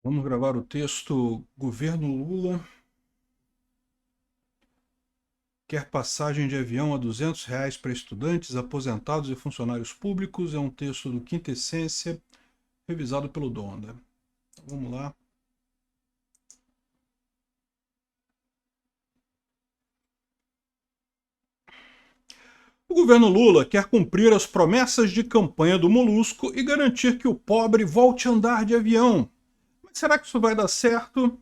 Vamos gravar o texto Governo Lula quer passagem de avião a R$ 200 para estudantes, aposentados e funcionários públicos. É um texto do Quinta Essência, revisado pelo Donda. Então, vamos lá. O governo Lula quer cumprir as promessas de campanha do Molusco e garantir que o pobre volte a andar de avião. Mas será que isso vai dar certo?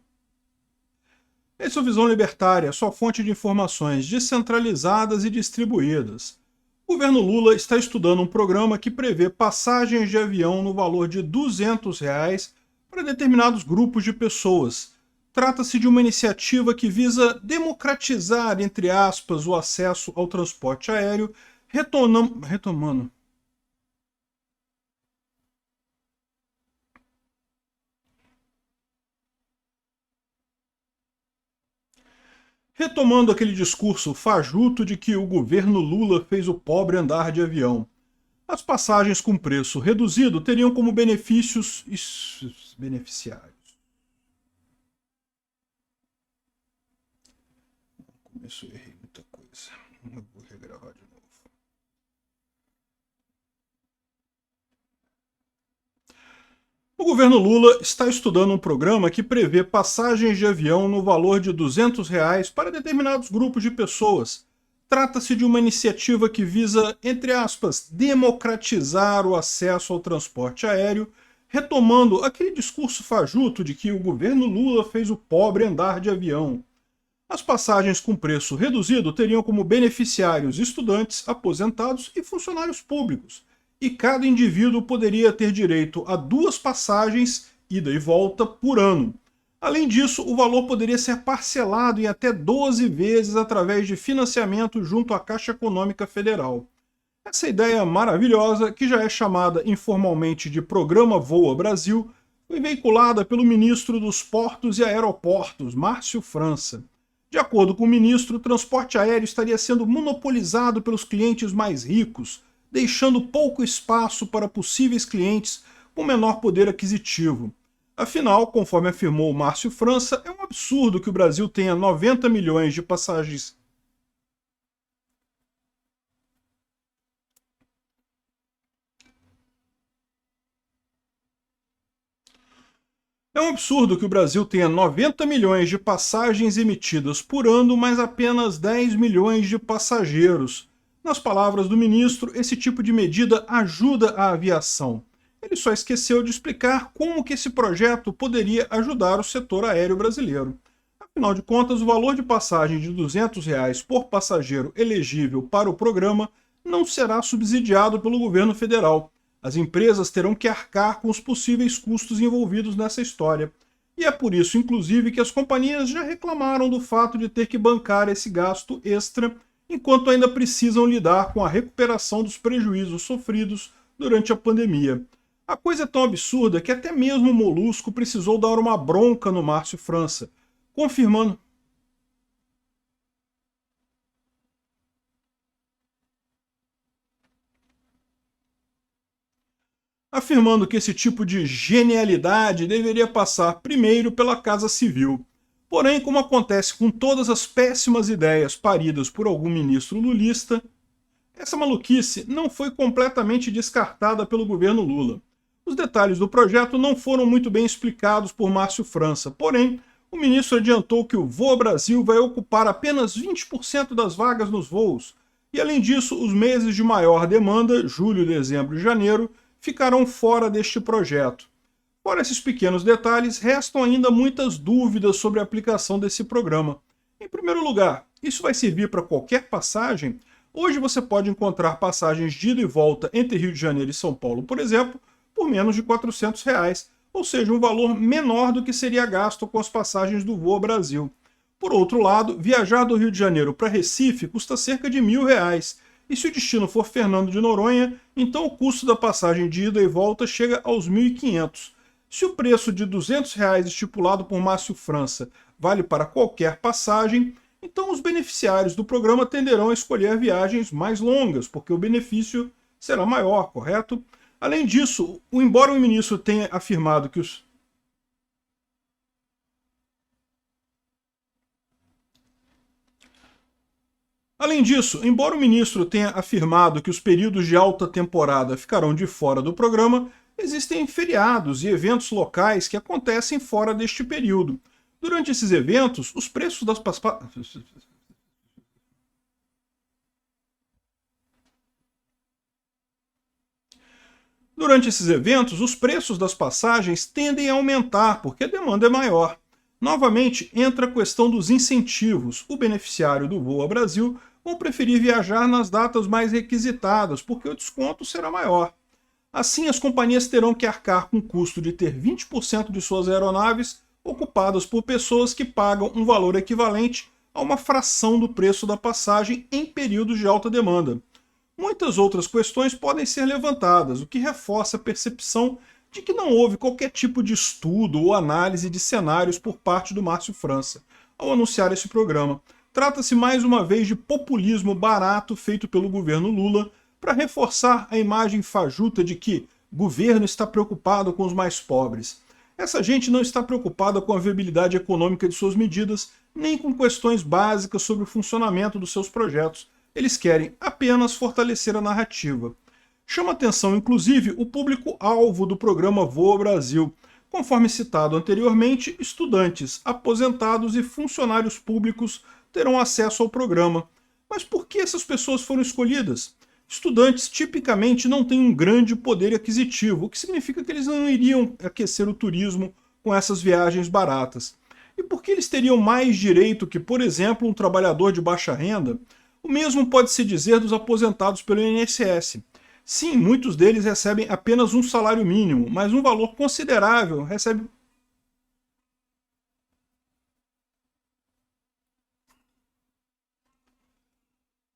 Essa é a Visão Libertária, sua fonte de informações descentralizadas e distribuídas. O governo Lula está estudando um programa que prevê passagens de avião no valor de R$ 200 para determinados grupos de pessoas. Trata-se de uma iniciativa que visa democratizar, entre aspas, o acesso ao transporte aéreo, retomando aquele discurso fajuto de que o governo Lula fez o pobre andar de avião. As passagens com preço reduzido teriam como beneficiários. Começo eu errei muita coisa. Eu vou regravar de novo. O governo Lula está estudando um programa que prevê passagens de avião no valor de R$ 200 para determinados grupos de pessoas. Trata-se de uma iniciativa que visa, entre aspas, democratizar o acesso ao transporte aéreo, retomando aquele discurso fajuto de que o governo Lula fez o pobre andar de avião. As passagens com preço reduzido teriam como beneficiários estudantes, aposentados e funcionários públicos, e cada indivíduo poderia ter direito a 2 passagens, ida e volta, por ano. Além disso, o valor poderia ser parcelado em até 12 vezes através de financiamento junto à Caixa Econômica Federal. Essa ideia maravilhosa, que já é chamada informalmente de Programa Voa Brasil, foi veiculada pelo ministro dos Portos e Aeroportos, Márcio França. De acordo com o ministro, o transporte aéreo estaria sendo monopolizado pelos clientes mais ricos, deixando pouco espaço para possíveis clientes com menor poder aquisitivo. Afinal, conforme afirmou Márcio França, é um absurdo que o Brasil tenha 90 milhões de passagens. É um absurdo que o Brasil tenha 90 milhões de passagens emitidas por ano, mas apenas 10 milhões de passageiros. Nas palavras do ministro, esse tipo de medida ajuda a aviação. Ele só esqueceu de explicar como que esse projeto poderia ajudar o setor aéreo brasileiro. Afinal de contas, o valor de passagem de R$ 200 por passageiro elegível para o programa não será subsidiado pelo governo federal. As empresas terão que arcar com os possíveis custos envolvidos nessa história. E é por isso, inclusive, que as companhias já reclamaram do fato de ter que bancar esse gasto extra, enquanto ainda precisam lidar com a recuperação dos prejuízos sofridos durante a pandemia. A coisa é tão absurda que até mesmo o Molusco precisou dar uma bronca no Márcio França, confirmando afirmando que esse tipo de genialidade deveria passar primeiro pela Casa Civil. Porém, como acontece com todas as péssimas ideias paridas por algum ministro lulista, essa maluquice não foi completamente descartada pelo governo Lula. Os detalhes do projeto não foram muito bem explicados por Márcio França, porém, o ministro adiantou que o Voa Brasil vai ocupar apenas 20% das vagas nos voos, e além disso, os meses de maior demanda, julho, dezembro e janeiro, ficarão fora deste projeto. Fora esses pequenos detalhes, restam ainda muitas dúvidas sobre a aplicação desse programa. Em primeiro lugar, isso vai servir para qualquer passagem? Hoje você pode encontrar passagens de ida e volta entre Rio de Janeiro e São Paulo, por exemplo, por menos de R$ 400, ou seja, um valor menor do que seria gasto com as passagens do Voa Brasil. Por outro lado, viajar do Rio de Janeiro para Recife custa cerca de R$ 1.000, e se o destino for Fernando de Noronha, então o custo da passagem de ida e volta chega aos 1.500. Se o preço de R$ 200 estipulado por Márcio França vale para qualquer passagem, então os beneficiários do programa tenderão a escolher viagens mais longas, porque o benefício será maior, correto? Além disso, embora o ministro tenha afirmado que os Além disso, embora o ministro tenha afirmado que os períodos de alta temporada ficarão de fora do programa, existem feriados e eventos locais que acontecem fora deste período. Durante esses eventos, os preços das Durante esses eventos, os preços das passagens tendem a aumentar porque a demanda é maior. Novamente, entra a questão dos incentivos. O beneficiário do Voa Brasil vão preferir viajar nas datas mais requisitadas, porque o desconto será maior. Assim, as companhias terão que arcar com o custo de ter 20% de suas aeronaves ocupadas por pessoas que pagam um valor equivalente a uma fração do preço da passagem em períodos de alta demanda. Muitas outras questões podem ser levantadas, o que reforça a percepção de que não houve qualquer tipo de estudo ou análise de cenários por parte do Márcio França ao anunciar esse programa. Trata-se mais uma vez de populismo barato feito pelo governo Lula para reforçar a imagem fajuta de que o governo está preocupado com os mais pobres. Essa gente não está preocupada com a viabilidade econômica de suas medidas, nem com questões básicas sobre o funcionamento dos seus projetos. Eles querem apenas fortalecer a narrativa. Chama atenção, inclusive, o público-alvo do programa Voa Brasil. Conforme citado anteriormente, estudantes, aposentados e funcionários públicos terão acesso ao programa. Mas por que essas pessoas foram escolhidas? Estudantes tipicamente não têm um grande poder aquisitivo, o que significa que eles não iriam aquecer o turismo com essas viagens baratas. E por que eles teriam mais direito que, por exemplo, um trabalhador de baixa renda? O mesmo pode-se dizer dos aposentados pelo INSS. Sim, muitos deles recebem apenas um salário mínimo, mas um valor considerável recebe.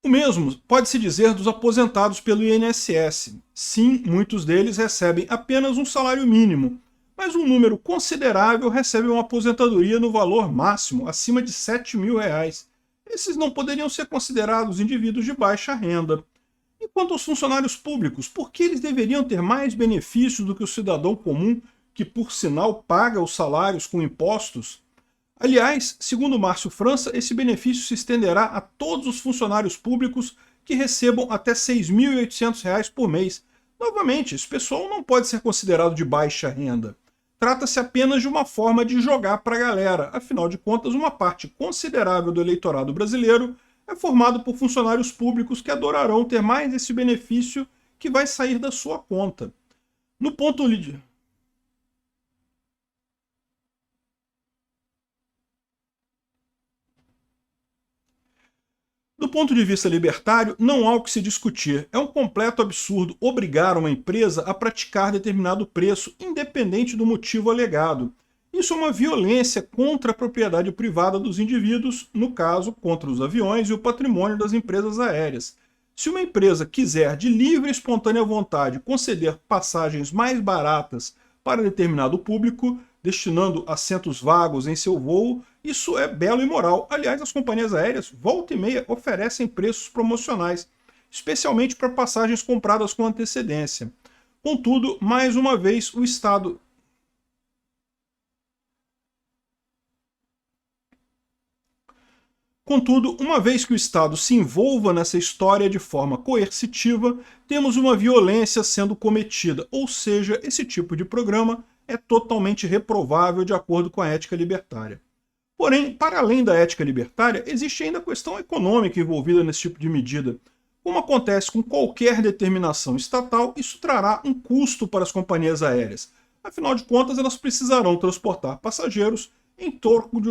O mesmo pode-se dizer dos aposentados pelo INSS. Sim, muitos deles recebem apenas um salário mínimo, mas um número considerável recebe uma aposentadoria no valor máximo, acima de R$ 7.000. Esses não poderiam ser considerados indivíduos de baixa renda. E quanto aos funcionários públicos, por que eles deveriam ter mais benefícios do que o cidadão comum, que por sinal paga os salários com impostos? Aliás, segundo Márcio França, esse benefício se estenderá a todos os funcionários públicos que recebam até R$ 6.800 por mês. Novamente, esse pessoal não pode ser considerado de baixa renda. Trata-se apenas de uma forma de jogar para a galera. Afinal de contas, uma parte considerável do eleitorado brasileiro é formado por funcionários públicos que adorarão ter mais esse benefício que vai sair da sua conta. No ponto Do ponto de vista libertário, não há o que se discutir. É um completo absurdo obrigar uma empresa a praticar determinado preço, independente do motivo alegado. Isso é uma violência contra a propriedade privada dos indivíduos, no caso, contra os aviões e o patrimônio das empresas aéreas. Se uma empresa quiser, de livre e espontânea vontade, conceder passagens mais baratas para determinado público, destinando assentos vagos em seu voo, isso é belo e moral. Aliás, as companhias aéreas, volta e meia, oferecem preços promocionais, especialmente para passagens compradas com antecedência. Contudo, mais uma vez, o Estado... Contudo, uma vez que o Estado se envolva nessa história de forma coercitiva, temos uma violência sendo cometida, ou seja, esse tipo de programa é totalmente reprovável de acordo com a ética libertária. Porém, para além da ética libertária, existe ainda a questão econômica envolvida nesse tipo de medida. Como acontece com qualquer determinação estatal, isso trará um custo para as companhias aéreas. Afinal de contas, elas precisarão transportar passageiros em torno de...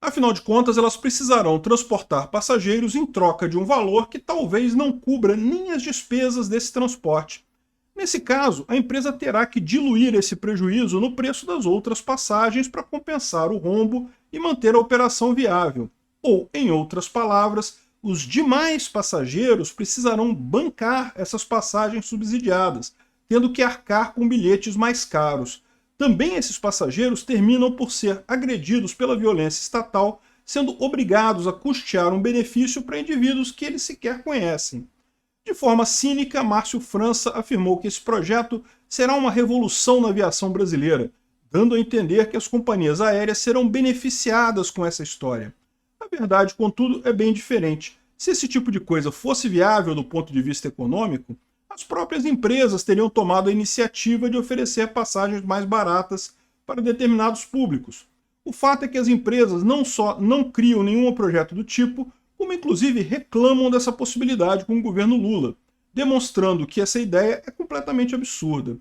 Afinal de contas, elas precisarão transportar passageiros em troca de um valor que talvez não cubra nem as despesas desse transporte. Nesse caso, a empresa terá que diluir esse prejuízo no preço das outras passagens para compensar o rombo e manter a operação viável. Ou, em outras palavras, os demais passageiros precisarão bancar essas passagens subsidiadas, tendo que arcar com bilhetes mais caros. Também esses passageiros terminam por ser agredidos pela violência estatal, sendo obrigados a custear um benefício para indivíduos que eles sequer conhecem. De forma cínica, Márcio França afirmou que esse projeto será uma revolução na aviação brasileira, dando a entender que as companhias aéreas serão beneficiadas com essa história. A verdade, contudo, é bem diferente. Se esse tipo de coisa fosse viável do ponto de vista econômico, as próprias empresas teriam tomado a iniciativa de oferecer passagens mais baratas para determinados públicos. O fato é que as empresas não só não criam nenhum projeto do tipo, como inclusive reclamam dessa possibilidade com o governo Lula, demonstrando que essa ideia é completamente absurda.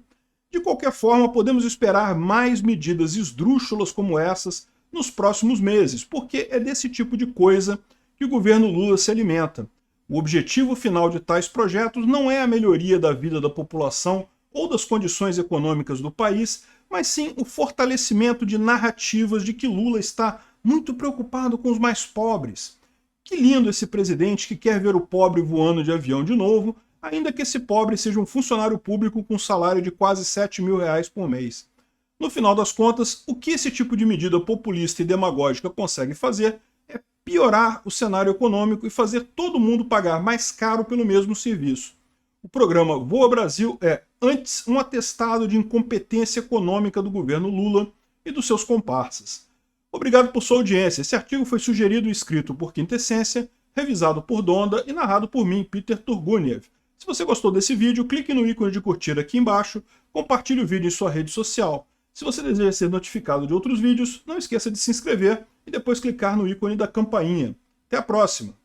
De qualquer forma, podemos esperar mais medidas esdrúxulas como essas nos próximos meses, porque é desse tipo de coisa que o governo Lula se alimenta. O objetivo final de tais projetos não é a melhoria da vida da população ou das condições econômicas do país, mas sim o fortalecimento de narrativas de que Lula está muito preocupado com os mais pobres. Que lindo esse presidente que quer ver o pobre voando de avião de novo, ainda que esse pobre seja um funcionário público com salário de quase 7 mil reais por mês. No final das contas, o que esse tipo de medida populista e demagógica consegue fazer é piorar o cenário econômico e fazer todo mundo pagar mais caro pelo mesmo serviço. O programa Voa Brasil é, antes, um atestado de incompetência econômica do governo Lula e dos seus comparsas. Obrigado por sua audiência. Esse artigo foi sugerido e escrito por Quintessência, revisado por Donda e narrado por mim, Peter Turguniev. Se você gostou desse vídeo, clique no ícone de curtir aqui embaixo, compartilhe o vídeo em sua rede social. Se você deseja ser notificado de outros vídeos, não esqueça de se inscrever e depois clicar no ícone da campainha. Até a próxima!